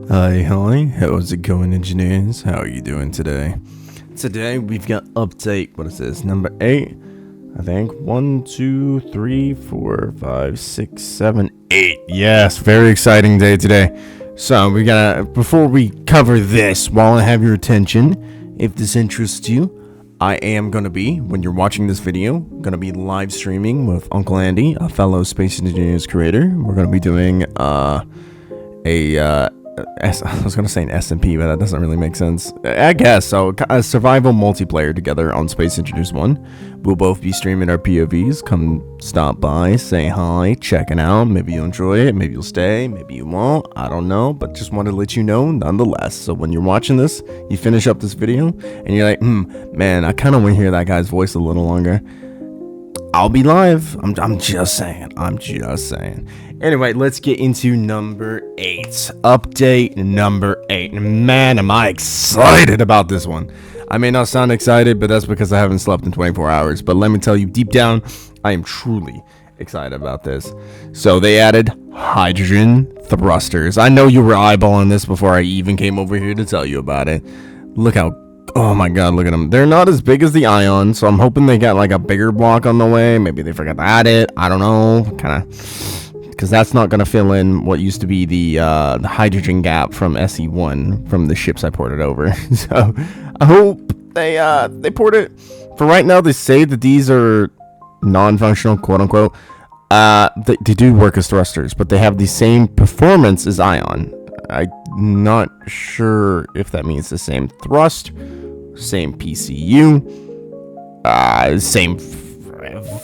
Hi, how's it going, engineers? How are you doing today? Today we've got update, what is this, number 8? I think 1, 2, 3, 4, 5, 6, 7, 8. Yes, very exciting day today. So we gotta, before we cover this, while I have your attention, if this interests you, I am gonna be, when you're watching this video, gonna be live streaming with Uncle Andy, a fellow Space Engineers creator. We're gonna be doing I was gonna say an SMP, but that doesn't really make sense. I guess so. A survival multiplayer together on Space Engineers 1. We'll both be streaming our POVs. Come stop by, say hi, check it out. Maybe you'll enjoy it. Maybe you'll stay. Maybe you won't. I don't know. But just want to let you know nonetheless. So when you're watching this, you finish up this video, and you're like, man, I kind of want to hear that guy's voice a little longer. I'll be live. I'm just saying. Anyway, let's get into number 8. Update number 8. Man, am I excited about this one. I may not sound excited, but that's because I haven't slept in 24 hours. But let me tell you, deep down, I am truly excited about this. So they added hydrogen thrusters. I know you were eyeballing this before I even came over here to tell you about it. Look how... Oh my god, look at them. They're not as big as the Ion, so I'm hoping they got like a bigger block on the way. Maybe they forgot to add it. I don't know. Kind of... Because that's not going to fill in what used to be the hydrogen gap from SE1 from the ships I ported over. So I hope they port it. For right now, they say that these are non-functional, quote-unquote. They do work as thrusters, but they have the same performance as Ion. I'm not sure if that means the same thrust, same PCU, same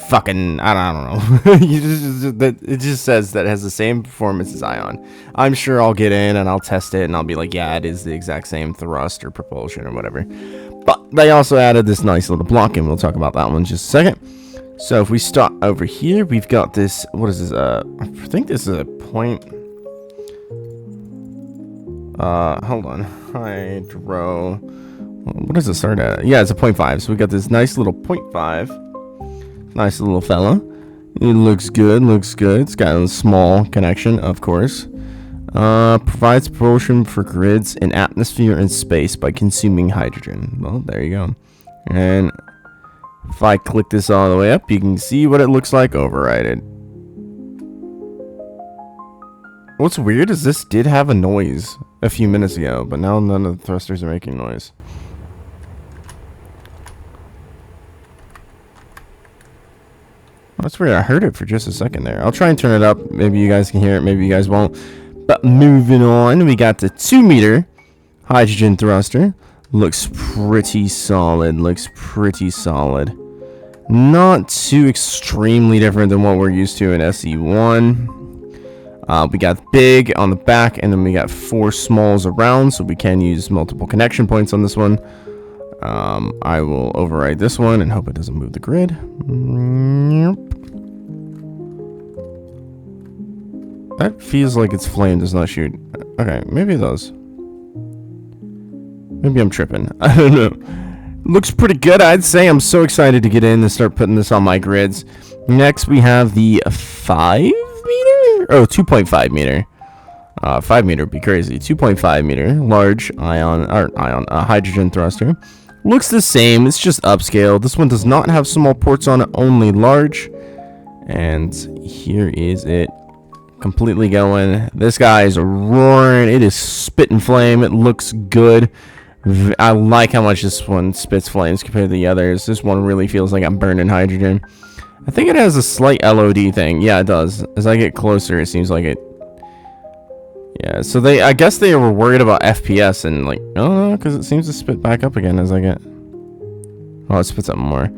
fucking, I don't know. It just says that it has the same performance as Ion. I'm sure I'll get in and I'll test it and I'll be like, yeah, it is the exact same thrust or propulsion or whatever. But they also added this nice little block, and we'll talk about that one in just a second. So if we start over here, we've got this, what is this? I think this is a point. Hold on. Hydro. What does it start at? Yeah, it's a 0.5. So we got this nice little 0.5. Nice little fella. It looks good. It's got a small connection, of course. Provides propulsion for grids in atmosphere and space by consuming hydrogen. Well, there you go. And if I click this all the way up, you can see what it looks like overrided. What's weird is this did have a noise a few minutes ago, but now none of the thrusters are making noise. That's weird. I heard it for just a second there. I'll try and turn it up. Maybe you guys can hear it. Maybe you guys won't. But moving on, we got the 2-meter hydrogen thruster. Looks pretty solid. Not too extremely different than what we're used to in SE1. We got big on the back, and then we got 4 smalls around, so we can use multiple connection points on this one. I will override this one and hope it doesn't move the grid. Yep. That feels like its flame does not shoot. Okay, maybe it does. Maybe I'm tripping. I don't know. Looks pretty good, I'd say. I'm so excited to get in and start putting this on my grids. Next, we have the 5 meter? Oh, 2.5 meter. 5 meter would be crazy. 2.5 meter large hydrogen thruster. Looks the same. It's just upscale. This one does not have small ports on it, only large. And here is it. Completely going. This guy is roaring. It is spitting flame. It looks good. I like how much this one spits flames compared to the others. This one really feels like I'm burning hydrogen. I think it has a slight LOD thing. Yeah, it does. As I get closer, it seems like it. Yeah, so I guess they were worried about FPS and like, oh, because it seems to spit back up again as I get. Oh, it spits up more.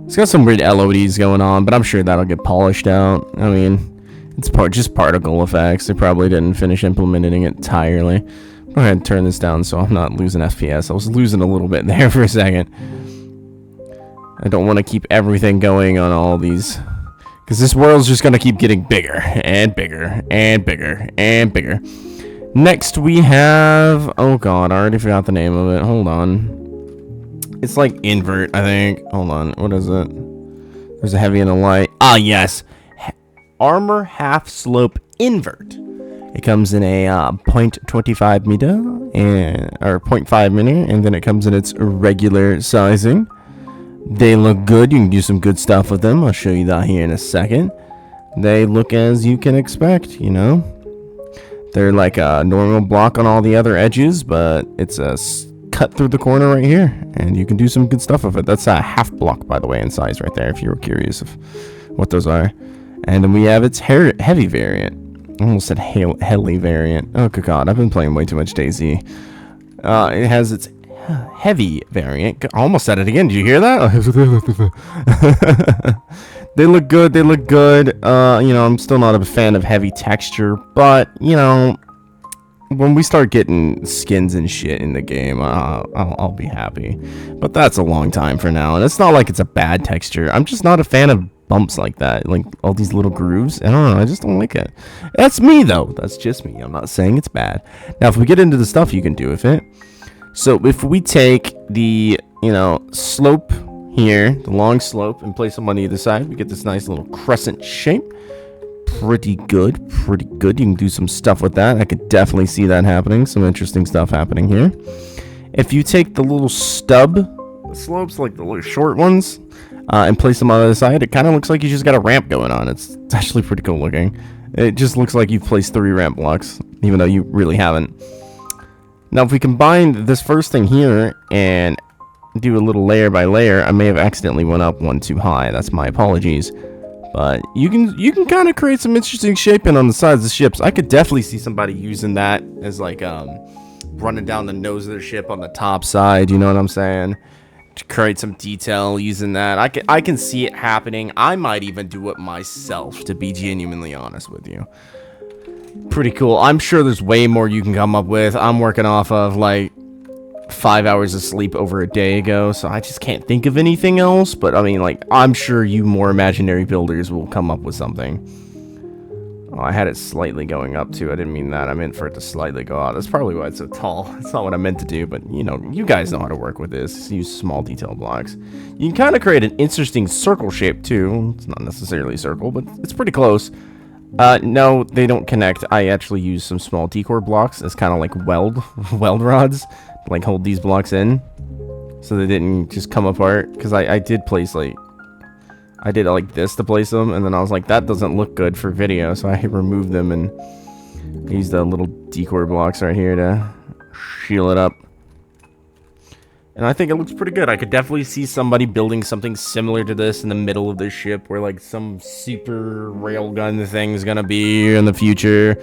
It's got some weird LODs going on, but I'm sure that'll get polished out. I mean, it's just particle effects. They probably didn't finish implementing it entirely. Go ahead and turn this down so I'm not losing FPS. I was losing a little bit there for a second. I don't want to keep everything going on all these, because this world's just going to keep getting bigger and bigger and bigger and bigger. Next we have, oh god, I already forgot the name of it. Hold on. It's like invert, I think. Hold on, what is it? There's a heavy and a light. Ah, yes. Armor half slope invert. It comes in a 0.25 meter or 0.5 meter, and then it comes in its regular sizing. They look good. You can do some good stuff with them. I'll show you that here in a second. They look as you can expect, you know. They're like a normal block on all the other edges, but it's a cut through the corner right here, and you can do some good stuff with it. That's a half block, by the way, in size right there, if you were curious of what those are. And then we have its heavy variant. I almost said heli variant. Oh, good God. I've been playing way too much DayZ. It has its heavy variant. I almost said it again. Did you hear that? They look good. They look good. You know, I'm still not a fan of heavy texture, but, you know, when we start getting skins and shit in the game, I'll be happy. But that's a long time for now, and it's not like it's a bad texture. I'm just not a fan of bumps like that, like all these little grooves. I don't know, I just don't like it. That's me, though. That's just me. I'm not saying it's bad. Now, if we get into the stuff you can do with it, so if we take the, you know, slope here, the long slope, and place them on either side, we get this nice little crescent shape. Pretty good, pretty good. You can do some stuff with that. I could definitely see that happening. Some interesting stuff happening here. If you take the little stub slopes, like the little short ones, and place them on the other side, it kind of looks like you just got a ramp going on. It's actually pretty cool looking. It just looks like you've placed 3 ramp blocks, even though you really haven't. Now, if we combine this first thing here and do a little layer by layer, I may have accidentally went up one too high. That's my apologies. But you can kind of create some interesting shaping on the sides of the ships. I could definitely see somebody using that as like running down the nose of their ship on the top side. You know what I'm saying? To create some detail using that. I can see it happening. I might even do it myself, to be genuinely honest with you. Pretty cool. I'm sure there's way more you can come up with. I'm working off of like 5 hours of sleep over a day ago, so I just can't think of anything else. But I mean, like, I'm sure you more imaginary builders will come up with something. Oh, I had it slightly going up too. I didn't mean that. I meant for it to slightly go out. That's probably why it's so tall. That's not what I meant to do, but you know, you guys know how to work with this. Use small detail blocks. You can kind of create an interesting circle shape too. It's not necessarily a circle, but it's pretty close. No, they don't connect. I actually use some small decor blocks as kind of like weld rods, to like hold these blocks in, so they didn't just come apart. Because I did place like, I did like this to place them, and then I was like, that doesn't look good for video, so I removed them and used the little decor blocks right here to seal it up. And I think it looks pretty good. I could definitely see somebody building something similar to this in the middle of their ship, where like some super railgun thing is gonna be in the future.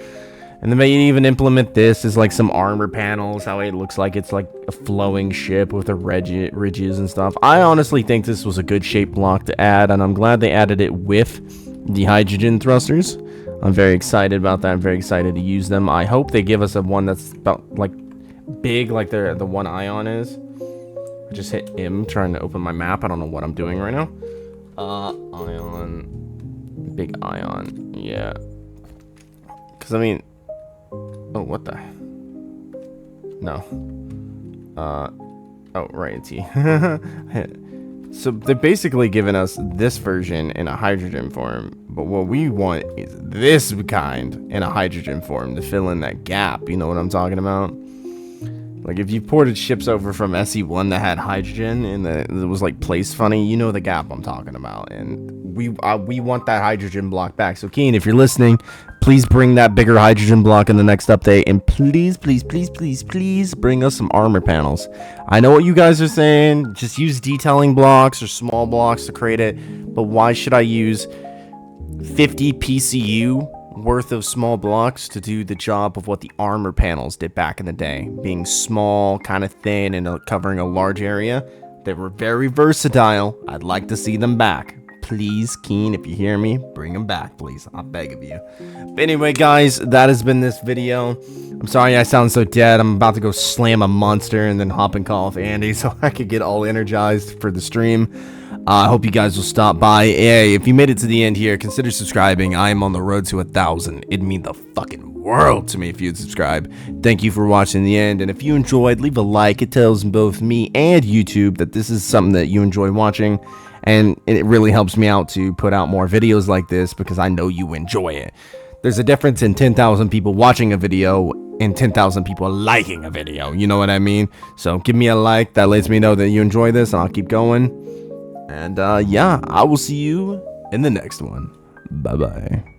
And then maybe even implement this as like some armor panels, how it looks like it's like a flowing ship with the ridges and stuff. I honestly think this was a good shape block to add, and I'm glad they added it with the hydrogen thrusters. I'm very excited about that. I'm very excited to use them. I hope they give us a one that's about like big like the one Ion is. I just hit M trying to open my map. I don't know what I'm doing right now. Ion. Big Ion. Yeah. Because, I mean... Oh, what the... No. Oh, right, T. So, they're basically giving us this version in a hydrogen form. But what we want is this kind in a hydrogen form to fill in that gap. You know what I'm talking about? Like, if you ported ships over from SE1 that had hydrogen and it was, like, placed funny, you know the gap I'm talking about. And we want that hydrogen block back. So, Keen, if you're listening, please bring that bigger hydrogen block in the next update. And please, please, please, please, please bring us some armor panels. I know what you guys are saying. Just use detailing blocks or small blocks to create it. But why should I use 50 PCU worth of small blocks to do the job of what the armor panels did back in the day, being small, kind of thin, and covering a large area? They were very versatile. I'd like to see them back. Please, Keen, if you hear me, bring them back, please. I beg of you. But anyway, guys, that has been this video. I'm sorry I sound so dead. I'm about to go slam a monster and then hop and call with Andy so I could get all energized for the stream. I hope you guys will stop by. Hey, if you made it to the end here, consider subscribing. I am on the road to 1,000. It'd mean the fucking world to me if you'd subscribe. Thank you for watching the end. And if you enjoyed, leave a like. It tells both me and YouTube that this is something that you enjoy watching. And it really helps me out to put out more videos like this because I know you enjoy it. There's a difference in 10,000 people watching a video and 10,000 people liking a video. You know what I mean? So give me a like. That lets me know that you enjoy this, and I'll keep going. And yeah, I will see you in the next one. Bye-bye.